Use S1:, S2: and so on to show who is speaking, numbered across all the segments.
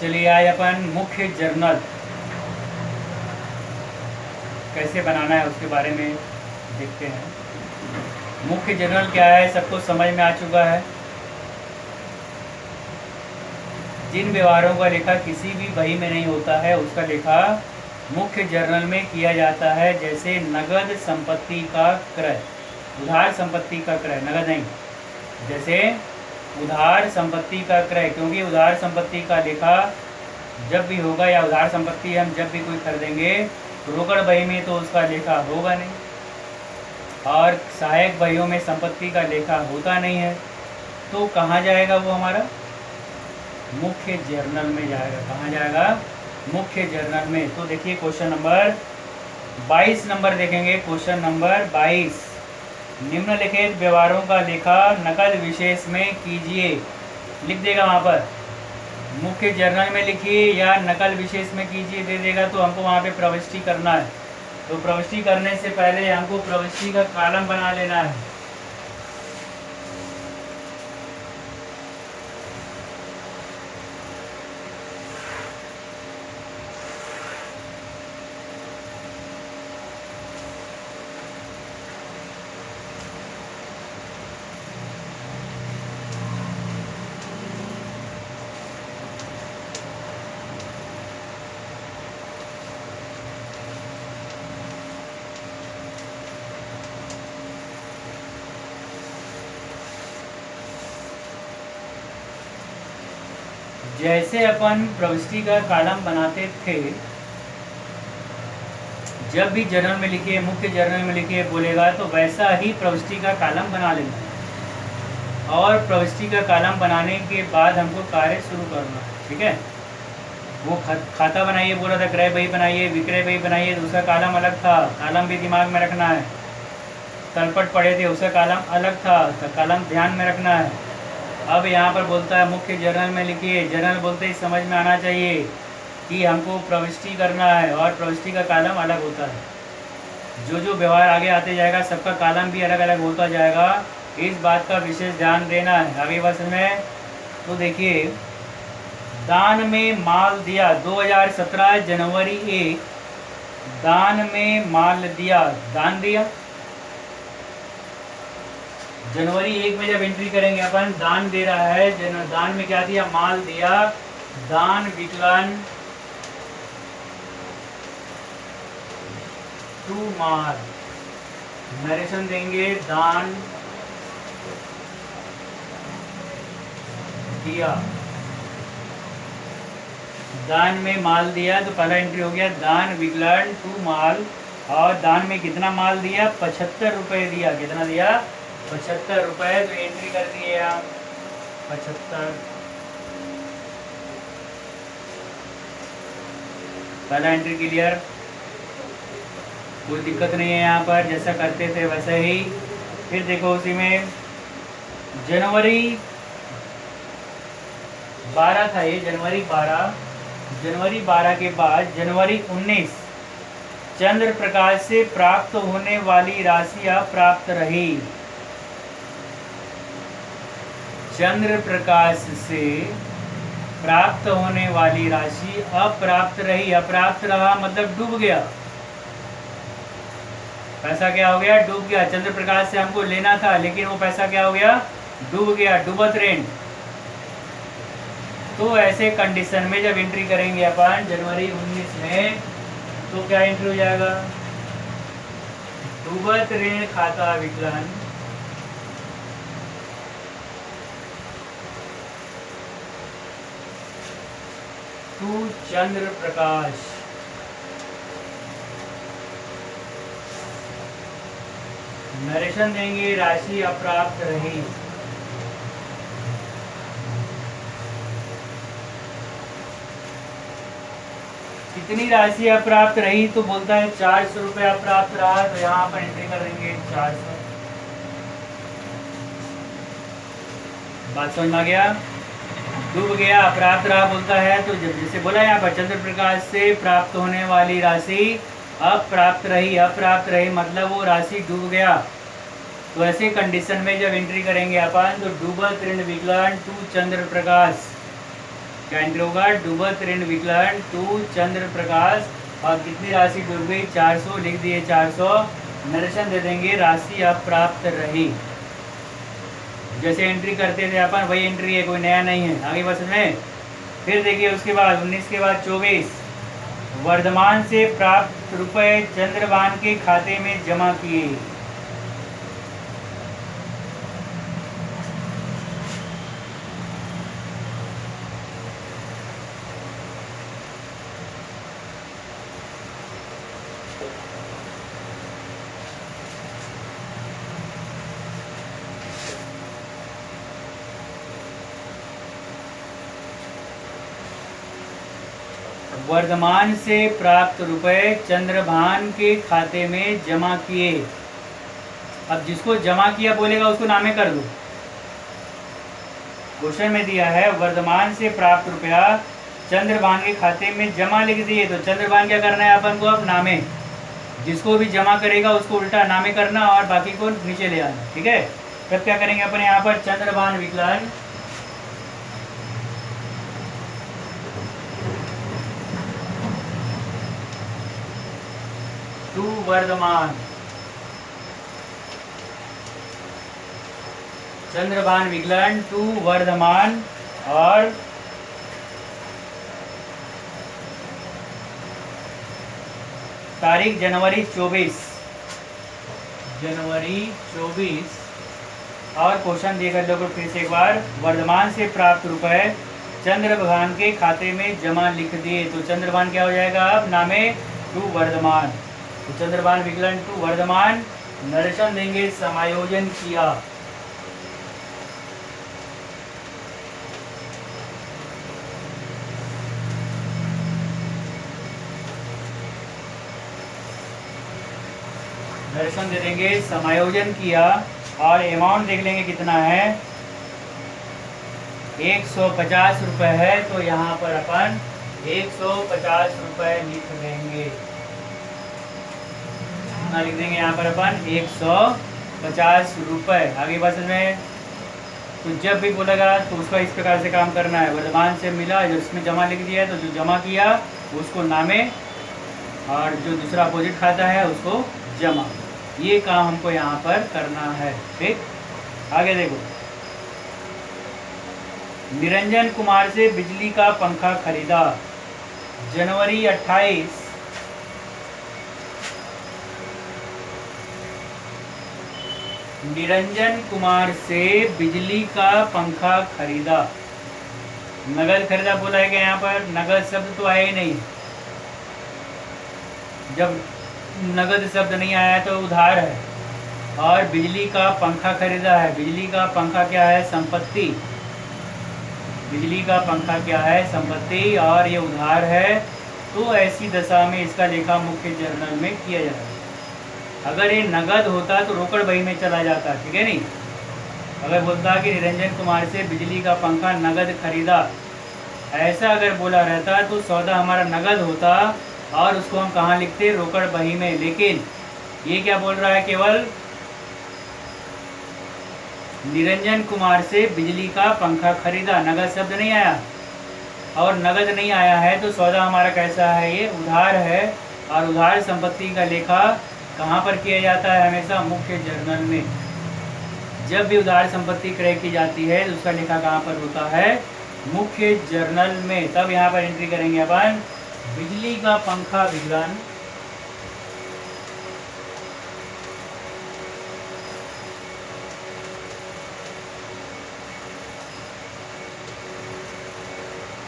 S1: चलिए आज अपन मुख्य जर्नल कैसे बनाना है उसके बारे में देखते हैं। मुख्य जर्नल क्या है सबको समझ में आ चुका है। जिन व्यवहारों का लेखा किसी भी बही में नहीं होता है उसका लेखा मुख्य जर्नल में किया जाता है। जैसे नगद संपत्ति का क्रय, उधार संपत्ति का क्रय, नगद नहीं, जैसे उधार संपत्ति का क्रय, क्योंकि उधार संपत्ति का लेखा जब भी होगा या उधार संपत्ति हम जब भी कोई खरीदेंगे तो रोकड़ बही में तो उसका लेखा होगा नहीं, और सहायक बहियों में संपत्ति का लेखा होता नहीं है। तो कहाँ जाएगा वो हमारा? मुख्य जर्नल में जाएगा। कहाँ जाएगा? मुख्य जर्नल में। तो देखिए क्वेश्चन नंबर 22 नंबर देखेंगे। क्वेश्चन नंबर 22, निम्नलिखित व्यवहारों का लेखा नकद विशेष में कीजिए। लिख देगा वहाँ पर, मुख्य जर्नल में लिखिए या नकल विशेष में कीजिए दे देगा। तो हमको वहाँ पे प्रविष्टि करना है। तो प्रविष्टि करने से पहले हमको प्रविष्टि का कॉलम बना लेना है। जैसे अपन प्रविष्टि का कॉलम बनाते थे, जब भी जर्नल में लिखिए, मुख्य जर्नल में लिखिए बोलेगा तो वैसा ही प्रविष्टि का कॉलम बना लेना है। और प्रविष्टि का कॉलम बनाने के बाद हमको कार्य शुरू करना है। ठीक है, वो खाता बनाइए बोला था, क्रय बही बनाइए, विक्रय बही बनाइए, तो उसका कॉलम अलग था, कॉलम भी दिमाग में रखना है। तलपट पढ़े थे, उसका कॉलम अलग था, तो कॉलम ध्यान में रखना है। अब यहाँ पर बोलता है मुख्य जर्नल में लिखिए। जर्नल बोलते ही समझ में आना चाहिए कि हमको प्रविष्टि करना है और प्रविष्टि का कॉलम अलग होता है। जो जो व्यवहार आगे आते जाएगा सबका कॉलम भी अलग अलग होता जाएगा। इस बात का विशेष ध्यान देना है आगे वर्ष में। तो देखिए, दान में माल दिया 2017 जनवरी 1, दान में माल दिया, दान दिया। जनवरी 1 में जब एंट्री करेंगे अपन, दान दे रहा है, दान में क्या दिया? माल दिया। दान विकलन टू माल, नरेशन देंगे, दान दिया। दान में माल दिया तो पहला एंट्री हो गया दान विकलन टू माल। और दान में कितना माल दिया? 75 रुपये दिया। कितना दिया? 75 रुपये। तो एंट्री कर दिए हम 75। पहला एंट्री क्लियर, कोई दिक्कत नहीं है यहाँ पर, जैसा करते थे वैसे ही। फिर देखो उसी में जनवरी 12 था ये, जनवरी 12। जनवरी 12 के बाद जनवरी 19, चंद्र प्रकाश से प्राप्त होने वाली राशि अप्राप्त रही। चंद्र प्रकाश से प्राप्त होने वाली राशि अप्राप्त रही। अप्राप्त रहा मतलब डूब गया। पैसा क्या हो गया? डूब गया। चंद्र प्रकाश से हमको लेना था लेकिन वो पैसा क्या हो गया? डूब गया, डूबत रेंट। तो ऐसे कंडीशन में जब एंट्री करेंगे अपन जनवरी 19 में, तो क्या एंट्री हो जाएगा? डूबत ऋण खाता विकलन टू चंद्र प्रकाश। नरेशन देंगे, राशि अप्राप्त रही। कितनी राशि अप्राप्त रही? तो बोलता है 400 रुपये अप्राप्त रहा। तो यहाँ पर एंट्री कर देंगे 400। बात समझ में आ गया? डूब गया, अप्राप्त रहा बोलता है। तो जब जैसे बोला यहाँ पर चंद्र प्रकाश से प्राप्त होने वाली राशि अप्राप्त रही। अप्राप्त रही मतलब वो राशि डूब गया। तो ऐसे कंडीशन में जब एंट्री करेंगे अपन, तो डूबत ऋण विकलन टू चंद्र प्रकाश, क्या एंट्री होगा? डूबत ऋण विकलन टू चंद्र प्रकाश, और कितनी राशि डूब गई? 400 लिख दिए 400। निरसन दे देंगे, राशि अब प्राप्त रही। जैसे एंट्री करते थे अपन वही एंट्री है, कोई नया नहीं है। आगे बस में फिर देखिए उसके बाद 19 के बाद 24, वर्धमान से प्राप्त रुपए चंद्रभान के खाते में जमा किए। वर्धमान से प्राप्त रुपए चंद्रभान के खाते में जमा किए। अब जिसको जमा किया बोलेगा उसको नामे कर दो। क्वेश्चन में दिया है वर्धमान से प्राप्त रुपया चंद्रभान के खाते में जमा लिख दिए, तो चंद्रभान क्या करना है अपन को? अब नामे। जिसको भी जमा करेगा उसको उल्टा नामे करना और बाकी को नीचे ले आना। ठीक है, तब क्या करेंगे अपन यहाँ पर? चंद्रभान विकलन टू वर्धमान, चंद्रभान विकलन टू वर्धमान, और तारीख जनवरी 24, और क्वेश्चन देकर लो फिर से एक बार। वर्धमान से प्राप्त रुपए चंद्रभान के खाते में जमा लिख दिए, तो चंद्रभान क्या हो जाएगा? अब नामे टू वर्धमान, तो चंद्रभान विकलन टू वर्धमान। निरसन देंगे, समायोजन किया। निरसन दे देंगे, समायोजन किया, और अमाउंट देख लेंगे कितना है। 150 रुपये है, तो यहाँ पर अपन 150 रुपये लिख देंगे। कितना लिख देंगे यहाँ पर अपन? 150 रुपये। आगे बात में तो जब भी बोलेगा तो उसका इस प्रकार से काम करना है। वर्धमान से मिला, जो उसमें जमा लिख दिया है, तो जो जमा किया उसको नामे, और जो दूसरा अपोजिट खाता है उसको जमा। ये काम हमको यहाँ पर करना है। ठीक, आगे देखो। निरंजन कुमार से बिजली का पंखा खरीदा। जनवरी 28, निरंजन कुमार से बिजली का पंखा खरीदा। नगद खरीदा बोला है कि यहाँ पर नगद शब्द तो आया ही नहीं। जब नगद शब्द नहीं आया तो उधार है, और बिजली का पंखा खरीदा है। बिजली का पंखा क्या है? संपत्ति। बिजली का पंखा क्या है? संपत्ति, और ये उधार है। तो ऐसी दशा में इसका लेखा मुख्य जर्नल में किया जाता है। अगर ये नगद होता तो रोकड़ बही में चला जाता, ठीक है नहीं। अगर बोलता कि निरंजन कुमार से बिजली का पंखा नगद खरीदा, ऐसा अगर बोला रहता तो सौदा हमारा नगद होता, और उसको हम कहाँ लिखते? रोकड़ बही में। लेकिन ये क्या बोल रहा है? केवल निरंजन कुमार से बिजली का पंखा खरीदा, नगद शब्द नहीं आया। और नगद नहीं आया है तो सौदा हमारा कैसा है? ये उधार है। और उधार संपत्ति का लेखा कहाँ पर किया जाता है? हमेशा मुख्य जर्नल में। जब भी उधार संपत्ति क्रय की जाती है तो उसका लेखा कहाँ पर होता है? मुख्य जर्नल में। तब यहाँ पर एंट्री करेंगे अपन बिजली का पंखा विकलन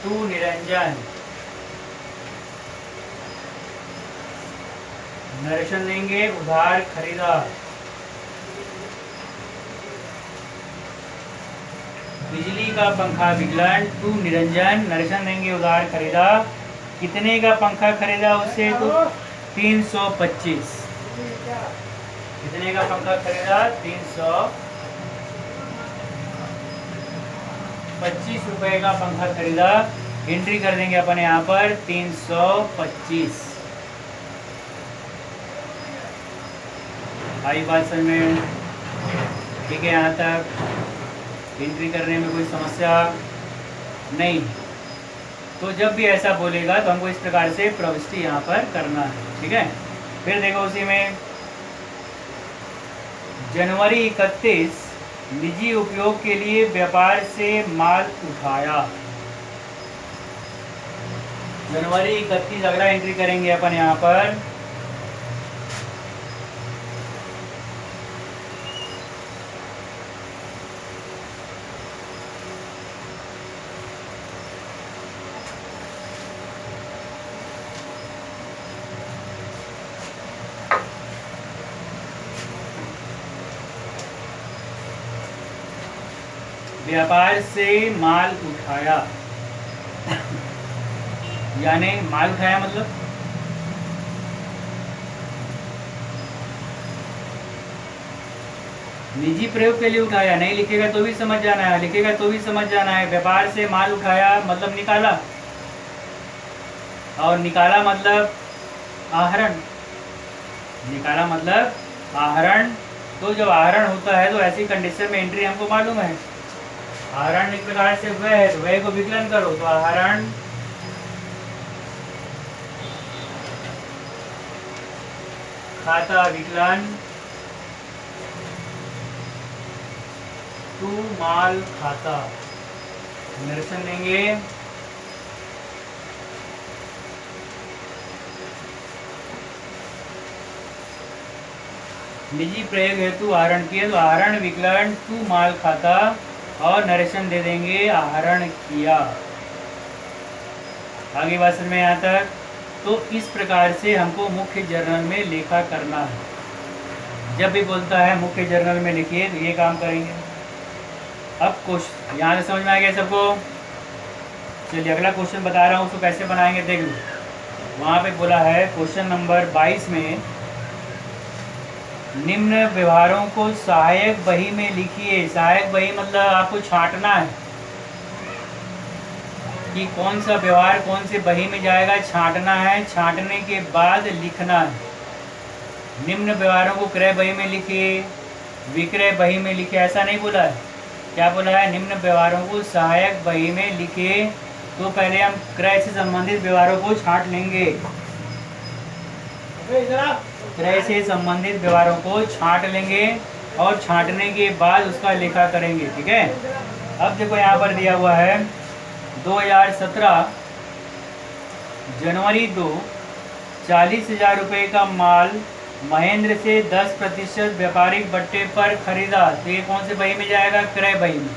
S1: टू निरंजन। निरसन देंगे, उधार खरीदा। बिजली का पंखा विकलन टू निरंजन। निरसन देंगे, उधार खरीदा। कितने का पंखा खरीदा उससे? तो 325। कितने का पंखा खरीदा? 325 रुपए का पंखा खरीदा। एंट्री कर देंगे अपन यहाँ पर 325। आई बात समझ में? ठीक है, यहाँ तक एंट्री करने में कोई समस्या नहीं। तो जब भी ऐसा बोलेगा तो हमको इस प्रकार से प्रविष्टि यहाँ पर करना है, ठीक है। फिर देखो उसी में जनवरी 31 निजी उपयोग के लिए व्यापार से माल उठाया। जनवरी 31 अगला एंट्री करेंगे अपन यहाँ पर। व्यापार से माल उठाया यानी माल उठाया मतलब निजी प्रयोग के लिए उठाया। नहीं लिखेगा तो भी समझ जाना है, लिखेगा तो भी समझ जाना है। व्यापार से माल उठाया मतलब निकाला, और निकाला मतलब आहरण। निकाला मतलब आहरण। तो जब आहरण होता है तो ऐसी कंडीशन में एंट्री हमको मालूम है। आहरण इस प्रकार से वह है तो वह को विकलन करो तो आहरण खाता विकलन टू माल खाता। निरसन लेंगे। निजी प्रयोग हेतु आहरण किए तो आहरण विकलन टू माल खाता और नरेशन दे देंगे आहरण किया। आगे बात समझ में यहाँ तक। तो इस प्रकार से हमको मुख्य जर्नल में लेखा करना है। जब भी बोलता है मुख्य जर्नल में लिखिए तो ये काम करेंगे। अब क्वेश्चन यहाँ से समझ में आ गया सबको। चलिए अगला क्वेश्चन बता रहा हूँ उसको कैसे बनाएंगे देख लो। वहाँ पे बोला है क्वेश्चन नंबर 22 में निम्न व्यवहारों को सहायक बही में लिखिए। सहायक बही मतलब आपको छांटना है कि कौन सा व्यवहार कौन से बही में जाएगा, छांटना है। छांटने के बाद लिखना है। निम्न व्यवहारों को क्रय बही में लिखिए, विक्रय बही में लिखिए, ऐसा नहीं बोला है। क्या बोला है? निम्न व्यवहारों को सहायक बही में लिखिए। तो पहले हम क्रय से संबंधित व्यवहारों को छांट लेंगे। क्रय से संबंधित व्यवहारों को छांट लेंगे और छांटने के बाद उसका लेखा करेंगे, ठीक है। अब देखो यहाँ पर दिया हुआ है 2017 जनवरी 2 40,000 रुपये का माल महेंद्र से 10% व्यापारिक बट्टे पर खरीदा। तो ये कौन से बही में जाएगा? क्रय बही में।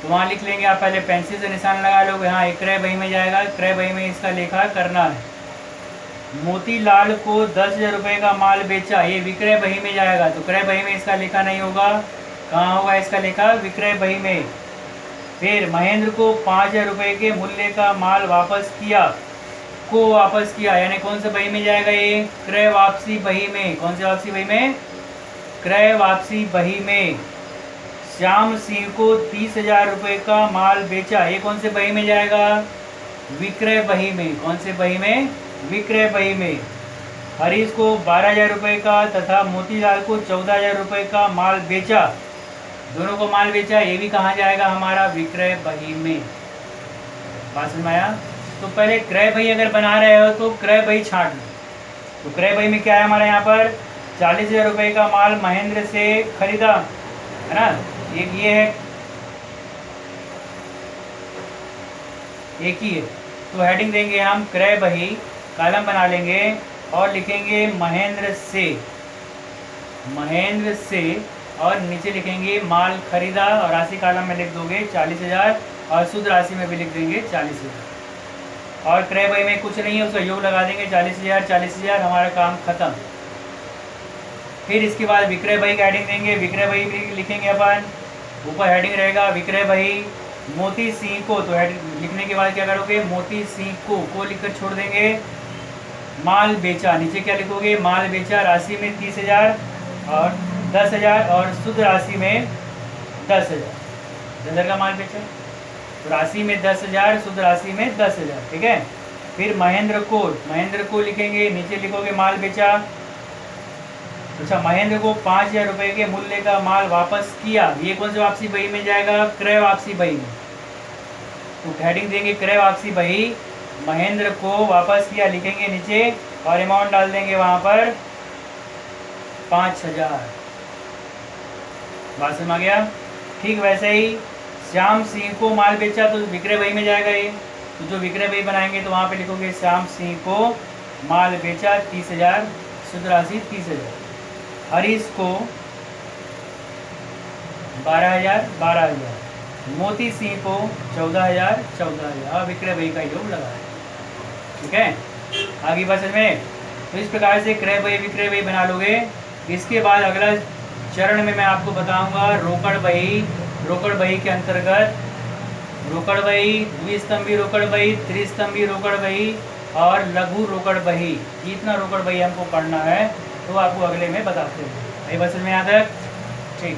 S1: तो वहाँ लिख लेंगे आप, पहले पेंसिल से निशान लगा लोगे। हाँ, एक क्रय बही में जाएगा। क्रय बही में इसका लेखा करना है। मोतीलाल को 10,000 रुपये का माल बेचा, ये विक्रय बही में जाएगा। तो क्रय बही में इसका लेखा नहीं होगा। कहाँ होगा इसका लेखा? विक्रय बही में। फिर महेंद्र को 5,000 रुपये के मूल्य का माल वापस किया, को वापस किया, यानी कौन से बही में जाएगा? ये क्रय वापसी बही में। कौन से वापसी बही में? क्रय वापसी बही में। श्याम सिंह को 30,000 रुपये का माल बेचा, ये कौन से बही में जाएगा? विक्रय बही में। कौन से बही में? विक्रय बही में। हरीश को 12,000 रुपये का तथा मोतीलाल को 14,000 रुपये का माल बेचा, दोनों को माल बेचा, ये भी कहाँ जाएगा? हमारा विक्रय बही में। बात समझ में आया? तो पहले क्रय बही अगर बना रहे हो तो क्रय बही छांट लो। तो क्रय बही में क्या है हमारे यहाँ पर? 40,000 रुपये का माल महेंद्र से खरीदा, है ना। एक ये है, एक ही है। तो हेडिंग देंगे हम क्रय बही, कॉलम बना लेंगे और लिखेंगे महेंद्र से, महेंद्र से, और नीचे लिखेंगे माल खरीदा और राशि कॉलम में लिख दोगे 40,000 और शुद्ध राशि में भी लिख देंगे 40,000। और क्रय बही में कुछ नहीं है, उसका योग लगा देंगे 40,000 40,000, हमारा काम खत्म। फिर इसके बाद विक्रय बही का हेडिंग देंगे। विक्रय बही भी लिखेंगे अपन, ऊपर हेडिंग रहेगा विक्रय बही मोती सिंह को। तो हेडिंग लिखने के बाद क्या करोगे? मोती सिंह को लिखकर छोड़ देंगे। माल बेचा, नीचे क्या लिखोगे? माल बेचा, राशि में 30,000 और 10,000 और शुद्ध राशि में 10,000। 10,000 का माल बेचा तो राशि में 10,000, शुद्ध राशि में 10,000, ठीक है। फिर महेंद्र को लिखेंगे, नीचे लिखोगे माल बेचा। अच्छा, महेंद्र को 5,000 रुपये के मूल्य का माल वापस किया, ये कौन सी वापसी बही में जाएगा? क्रय वापसी बही में। तो हेडिंग देंगे क्रय वापसी बही, महेंद्र को वापस किया लिखेंगे नीचे और अमाउंट डाल देंगे वहाँ पर 5000। बात समझ आ गया। ठीक वैसे ही श्याम सिंह को माल बेचा तो विक्रय बही में जाएगा ये, तो जो विक्रय बही बनाएंगे तो वहाँ पे लिखोगे श्याम सिंह को माल बेचा 30,000, शुद्ध राशि 30,000। हरीश को 12,000, मोती सिंह को 14,000 विक्रय बही का योग लगा है। ठीक है, आगे बात समझ में। तो इस प्रकार से क्रय बही विक्रय बही बना लोगे। इसके बाद अगला चरण में मैं आपको बताऊंगा रोकड़ बही। रोकड़ बही के अंतर्गत रोकड़ बही, द्विस्तंभी रोकड़ बही, त्रिस्तंभी रोकड़ बही और लघु रोकड़ बही। इतना रोकड़ बही हमको पढ़ना है, तो आपको अगले में बताते हैं। भाई बस में यहाँ तक ठीक।